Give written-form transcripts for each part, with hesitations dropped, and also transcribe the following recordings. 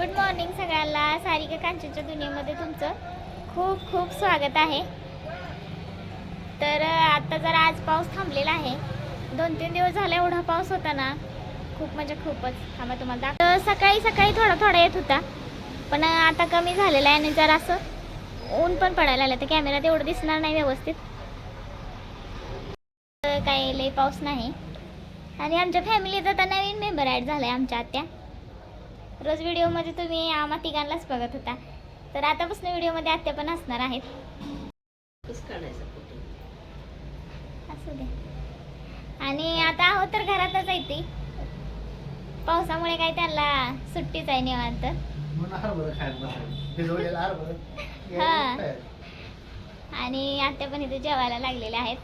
Good morning सगळ्यांना. सारिका कांचनच्या दुनियेमध्ये तुमचं खूप खूप स्वागत आहे. तर आता जरा आज पाऊस थांबलेला आहे. 2-3 दिवस झाले एवढा पाऊस होता ना, खूप म्हणजे खूपच. थांबा तुम्हाला सकाळी सकाळी थोडा थोडा येत होता, पण आता कमी झालेला आहे आणि जरा असं ऊन पण पडायला लागलं. तर कॅमेरात एवढं दिसणार नाही व्यवस्थित, काही लई पाऊस नाही. आणि आमच्या फॅमिलीत आता नवीन मेंबर ॲड झाला आहे, आमच्या आत्या. रोज व्हिडिओमध्ये तुम्ही आम्हा तिघांनाच बघत होता, तर आतापासून व्हिडिओमध्ये आत्या पण असणार आहेत. असू दे. आणि आता आहोत तर घरातच आहे ती. पावसामुळे काय त्यांना सुट्टीच आहे निवांत. हा. आणि आत्या पण इथे जेवायला लागलेल्या आहेत.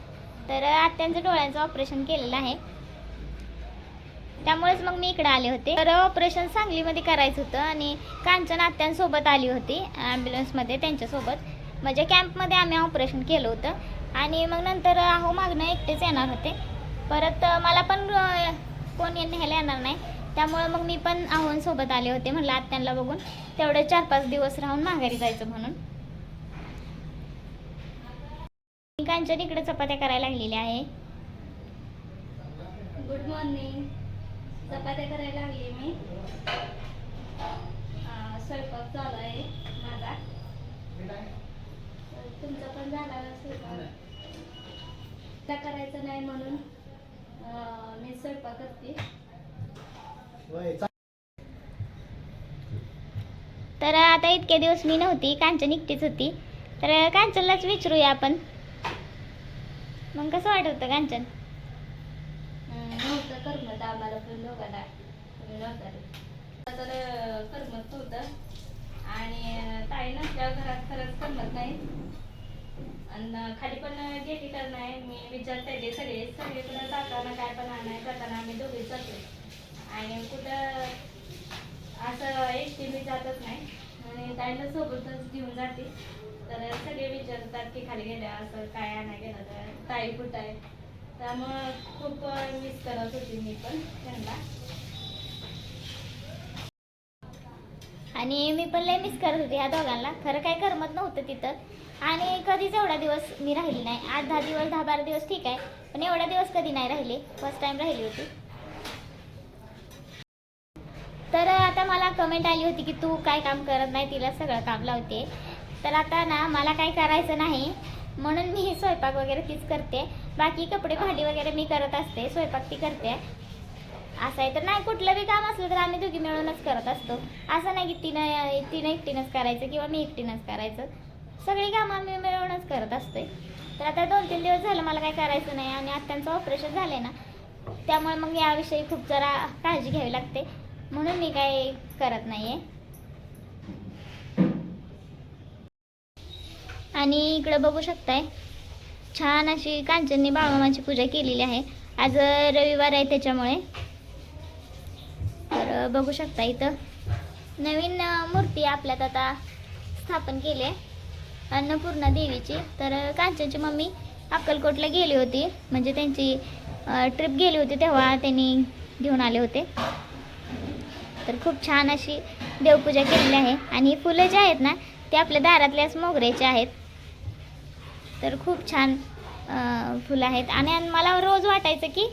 तर आत्यांचं डोळ्यांचं ऑपरेशन केलेलं आहे, त्यामुळेच मग मी इकडे आले होते. तर ऑपरेशन सांगलीमध्ये करायचं होतं आणि कांचन आत्यांसोबत आली होती ॲम्ब्युलन्समध्ये त्यांच्यासोबत. म्हणजे कॅम्पमध्ये आम्ही ऑपरेशन केलं होतं. आणि मग नंतर अहो मागणं एकटेच येणार होते. परत मला पण कोण न्यायला येणार नाही, त्यामुळं मग मी पण आहोंसोबत आले होते. म्हणलं आत्यांना बघून तेवढे 4-5 दिवस राहून माघारी जायचं म्हणून. कांचन इकडे चपात्या करायला लागलेल्या आहे. Good morning. चपात्या करायला लागली मी. स्वयंपाक चालू आहे माझा. तुमचा पण झाला स्वयंपाक? करायचं नाही म्हणून मी स्वयंपाक करते. तर आता इतके दिवस मी नव्हती, कांचन एकटीच होती. तर कांचनलाच विचारूया आपण, मग कसं वाटत होतं कांचन? नव्हतं करमत आम्हाला पण दोघांना. तर करमत नव्हतं आणि ताई नसल्यावर घरात खरंच करमत नाही. आणि खाली पण गेली तर नाही. मी विचारते ते सगळीकडे जाताना काय पण आणायला जाताना आम्ही दोघेच जातो आणि कुठं असं एकटी मी जातच नाही. आणि ताईला सोबतच घेऊन जाते. तर सगळे विचारतात की खाली गेल्या असं काय आणायला गेलं तर ताई कुठं आहे. त्यामुळं खूप मिस करत होती मी पण त्यांना. आणि मी पण लय मिस करत होते ह्या दोघांना. खरं काय करमत नव्हतं तिथं. आणि कधीच एवढा दिवस मी राहिली नाही. 8-10 दिवस 10-12 दिवस ठीक आहे, पण एवढा दिवस कधी नाही राहिले. फर्स्ट टाइम राहिली होती. तर आता मला कमेंट आली होती की तू काय काम करत नाही, तिला सगळं काम लावते. तर आता ना मला काय करायचं नाही म्हणून मी स्वयंपाक वगैरे तीच करते. बाकी कपडे भांडी वगैरे मी करत असते, स्वयंपाक ती करते. असं आहे. तर नाही कुठलं बी काम असलं तर आम्ही दोघी मिळूनच करत असतो. असं नाही की तिनं एकटीनंच करायचं किंवा मी एकटीनंच करायचं. सगळी कामं आम्ही मिळूनच करत असतोय. तर आता 2-3 दिवस झालं मला काय करायचं नाही आणि आत्यांचं ऑपरेशन झालं आहे ना, त्यामुळे मग याविषयी खूप जरा काळजी घ्यावी लागते, म्हणून मी काय करत नाही आहे. आणि इकडं बघू शकताय छान अशी कांचननी बाळूमामाची पूजा केलेली आहे. आज रविवार आहे त्याच्यामुळे. तर बघू शकता इथं नवीन मूर्ती आपल्यात आता स्थापन केली आहे अन्नपूर्णा देवीची. तर कांचनची मम्मी अक्कलकोटला गेली होती, म्हणजे त्यांची ट्रिप गेली होती तेव्हा त्यांनी घेऊन आले होते. तर खूप छान अशी देवपूजा केलेली आहे. आणि फुलं जे आहेत ना ते आपल्या दारातल्याच मोगऱ्याचे आहेत. तर खूप छान फुलं आहेत. आणि मला रोज वाटायचं की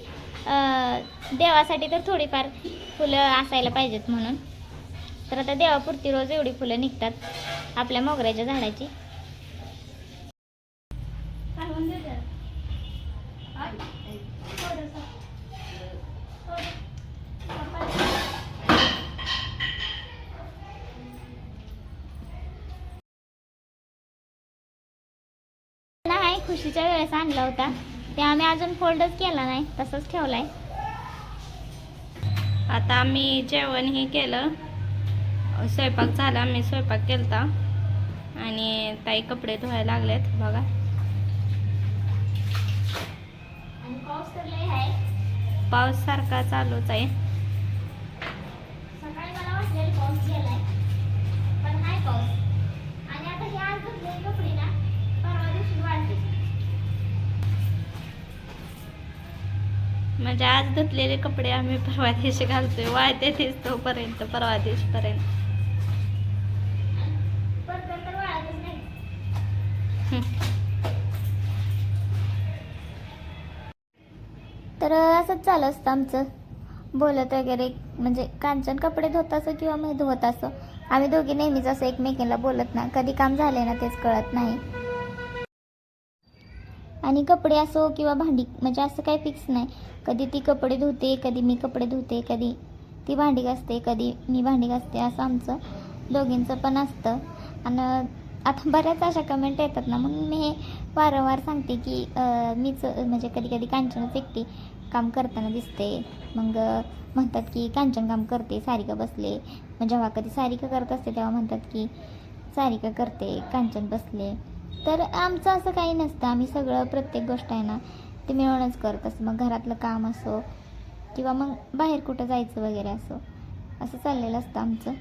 देवासाठी तर थोडीफार फुलं असायला पाहिजेत म्हणून. तर आता देवापुरती रोज एवढी फुलं निघतात आपल्या मोगऱ्याच्या झाडाची. नाही, खुशीच्या वेळेस आणला होता ते आम्ही अजून फोल्डच केला नाही, तसंच ठेवलाय. आता आम्ही जेवणही केलं, स्वयंपाक झाला. मी स्वयंपाक केलता आणि ताई कपडे धुवायला लागलेत बघा. आणि पाऊस तर लय आहे, पाऊस सारखा चालूच आहे. सकाळी मला वाटलेलं पाऊस गेलाय, पण हाय पाऊस. आणि आता हे आज धुतलेली कपडे ना परवा दिवशी वाळतील. म्हणजे आज धुतलेले कपडे आम्ही परवा दिवशी घालतोय, वाळते तेच तोपर्यंत परवा दिवशीपर्यंत. तर असंच चालू असतं आमचं, बोलत वगैरे. म्हणजे कांचन कपडे धुत असो किंवा मी धुवत असो, आम्ही दोघी नेहमीच असं एकमेकींना बोलत नाही. कधी काम झाले ना तेच कळत नाही. आणि कपडे असो किंवा भांडी, म्हणजे असं काही फिक्स नाही. कधी ती कपडे धुते, कधी मी कपडे धुते, कधी ती भांडी घासते, कधी मी भांडी घासते, असं आमचं दोघींचं पण असतं. आणि आता बऱ्याच अशा कमेंट येतात ना, म्हणून मी हे वारंवार सांगते की मीच म्हणजे कधी कधी कांचनच एकटी काम करताना दिसते. मग म्हणतात की कांचन काम करते, सारिका बसले. मग जेव्हा कधी सारिका करत असते तेव्हा म्हणतात की सारिका करते, कांचन बसले. तर आमचं असं काही नसतं. आम्ही सगळं, प्रत्येक गोष्ट आहे ना ते मिळूनच करत असं. मग घरातलं काम असो किंवा मग बाहेर कुठं जायचं वगैरे असं चाललेलं असतं आमचं.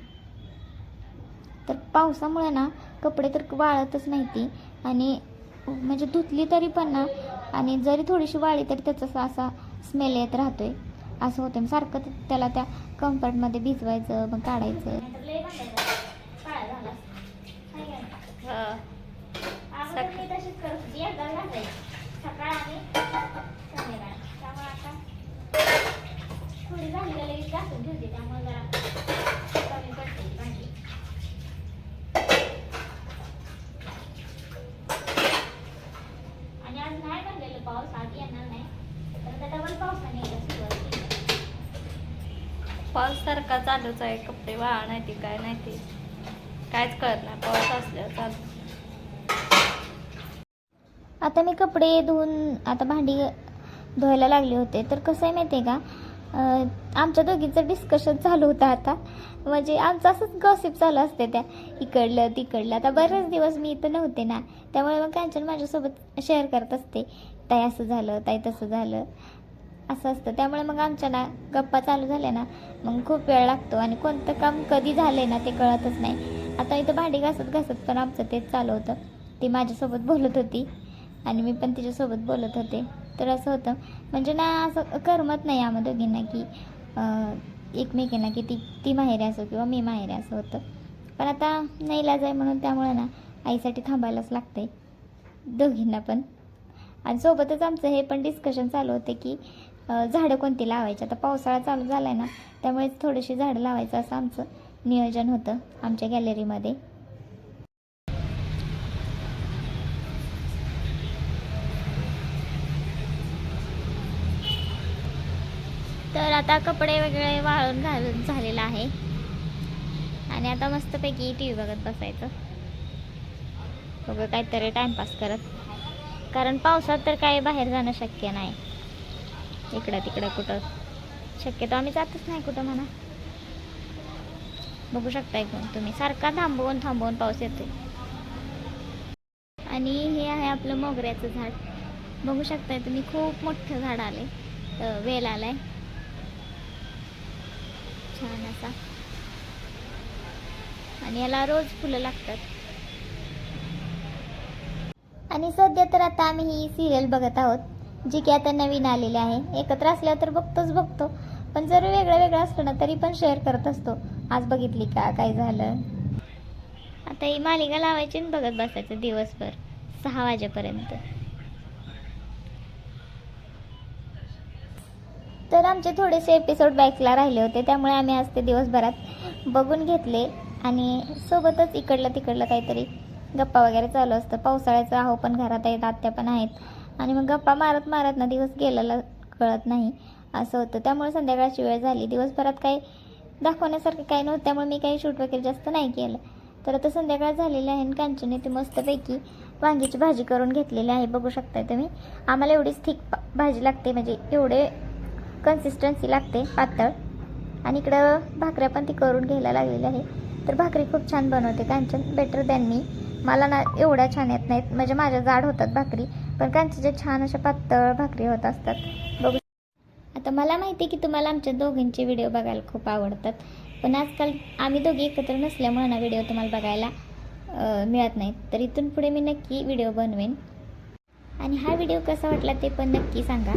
तर पावसामुळे ना कपडे तर वाळतच नाही ती. आणि म्हणजे धुतली तरी पण ना, आणि जरी थोडीशी वाळली तरी त्याचा असा स्मेल येत राहतोय. असं होतं. सारखं त्याला त्या कम्फर्टमध्ये भिजवायचं, मग काढायचं. मी तशीच करत होती, एकदा घालायची सकाळ आणि संध्याकाळ. त्यामुळे आता थोडी झालेली लगेच घासून ठेवते, त्यामुळे जरा कमी पडते ती भांडी. आणि आज नाही पडलेलं पाऊस, आज येणार नाही. तर आता डबल पावसाने यायला सुरुवात केली. पाऊस सारखा चालूच आहे, कपडे वाळा नाही ते काय नाही ते काहीच कळत नाही पाऊस असल्यावर चालू. आता मी कपडे धुवून आता भांडी धुवायला लागले होते. तर कसं आहे माहिती आहे का, आमच्या दोघींचं डिस्कशन चालू होतं आता. म्हणजे आमचं असंच गॉसिप चालू असते, त्या इकडलं तिकडलं. आता बरेच दिवस मी इथं नव्हते ना, त्यामुळे मग कांचन माझ्यासोबत शेअर करत असते, ताई असं झालं, ताई तसं झालं, असं असतं. त्यामुळे मग आमच्या ना गप्पा चालू झाल्या ना मग खूप वेळ लागतो, आणि कोणतं काम कधी झाले ना ते कळतच नाही. आता इथं भांडी घासत घासत पण आमचं तेच चालू होतं. ती माझ्यासोबत बोलत होती आणि मी पण तिच्यासोबत बोलत होते. तर असं होतं, म्हणजे ना असं करमत नाही आम्हा दोघींना की एकमेकींना की ती माहेरी असो किंवा मी माहेरी असं होतं. पण आता नाही इलाज आहे म्हणून, त्यामुळे ना आईसाठी थांबायलाच लागते दोघींना पण. आणि सोबतच आमचं हे पण डिस्कशन चालू होते की झाडं कोणती लावायची. आता पावसाळा चालू झाला आहे ना, त्यामुळे थोडीशी झाडं लावायचं असं आमचं नियोजन होतं आमच्या गॅलरीमध्ये. तर आता कपडे वगैरे वाळून घालून झालेलं आहे, आणि आता मस्तपैकी टी व्ही बघत बसायचं, बघू काहीतरी टाईमपास करत. कारण पावसात तर काही बाहेर जाणं शक्य नाही, इकडं तिकडं कुठं शक्यतो आम्ही जातच नाही कुठं म्हणा. बघू शकताय तुम्ही, सारखा थांबवून थांबवून पाऊस येतो. आणि हे आहे आपलं मोगऱ्याचं झाड, बघू शकताय तुम्ही, खूप मोठं झाड आले, वेल आलाय छान असा, आणि याला रोज फुलं लागतात. आणि सध्या तर आता आम्ही ही सिरियल बघत आहोत, जी की आता नवीन आलेली आहे. एकत्र असल्यावर तर बघतो, पण जर वेगळं वेगळं असलं ना तरी पण शेअर करत असतो, आज बघितली का, काय झालं. आता ही मालिका लावायची आणि बघत बसायचं दिवसभर 6 वाजेपर्यंत. तर आमचे थोडेसे एपिसोड बॅकला राहिले होते, त्यामुळे आम्ही आज ते दिवसभरात बघून घेतले. आणि सोबतच इकडलं तिकडलं काहीतरी गप्पा वगैरे चालू असतं. पावसाळ्याचं आहो पण घरात आहेत, आत्या पण आहेत, आणि मग गप्पा मारत मारत ना दिवस गेलेला कळत नाही असं होतं. त्यामुळे संध्याकाळची वेळ झाली, दिवसभरात काही दाखवण्यासारखं काही नव्हतं, त्यामुळे मी काही शूट वगैरे जास्त नाही केलं. तर आता संध्याकाळ झालेली आहे, आणि कांचनने ते मस्तपैकी वांगीची भाजी करून घेतलेली आहे, बघू शकताय तुम्ही. आम्हाला एवढीच थिक भाजी लागते, म्हणजे एवढे कन्सिस्टन्सी लागते पातळ. आणि इकडं भाकऱ्या पण ती करून घ्यायला लागलेल्या आहे. तर भाकरी खूप छान बनवते कांचन, बेटर दॅन मी. मला ना एवढ्या छान येत नाहीत, म्हणजे माझ्या जाड होतात भाकरी, पण कांचनच्या छान अशा पातळ भाकरी होत असतात, बघू. आता मला माहिती आहे की तुम्हाला आमच्या दोघींचे व्हिडिओ बघायला खूप आवडतात, पण आजकाल आम्ही दोघी एकत्र नसल्यामुळे ना व्हिडिओ तुम्हाला बघायला मिळत नाहीत. तर इथून पुढे मी नक्की व्हिडिओ बनवेन, आणि हा व्हिडिओ कसा वाटला ते पण नक्की सांगा.